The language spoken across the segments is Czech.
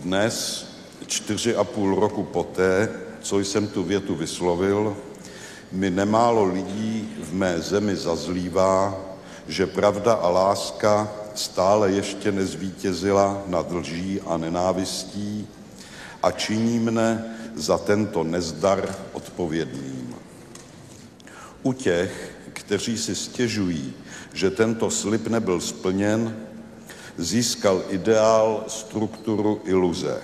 Dnes, 4,5 roku poté, co jsem tu větu vyslovil, mi nemálo lidí v mé zemi zazlívá, že pravda a láska stále ještě nezvítězila nad lží a nenávistí a činí mne za tento nezdar odpovědným. U těch, kteří si stěžují, že tento slib nebyl splněn, získal ideál strukturu iluze.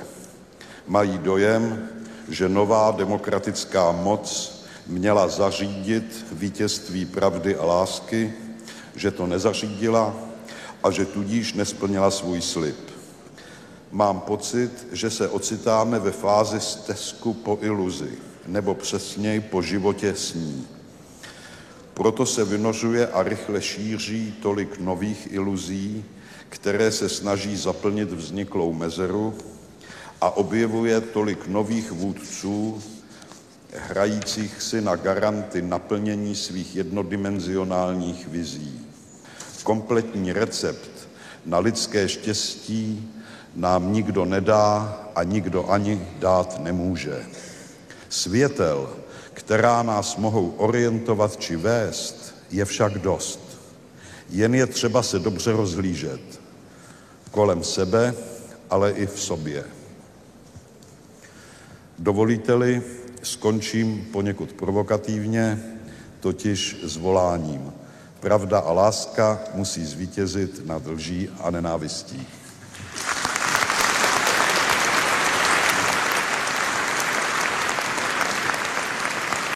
Mají dojem, že nová demokratická moc měla zařídit vítězství pravdy a lásky, že to nezařídila a že tudíž nesplnila svůj slib. Mám pocit, že se ocitáme ve fázi stesku po iluzi, nebo přesněji po životě s ní. Proto se vynořuje a rychle šíří tolik nových iluzí, které se snaží zaplnit vzniklou mezeru, a objevuje tolik nových vůdců, hrajících si na garanty naplnění svých jednodimenzionálních vizí. Kompletní recept na lidské štěstí nám nikdo nedá a nikdo ani dát nemůže. Světel, která nás mohou orientovat či vést, je však dost. Jen je třeba se dobře rozhlížet. Kolem sebe, ale i v sobě. Dovolíte-li, skončím poněkud provokativně, totiž zvoláním. Pravda a láska musí zvítězit nad lží a nenávistí.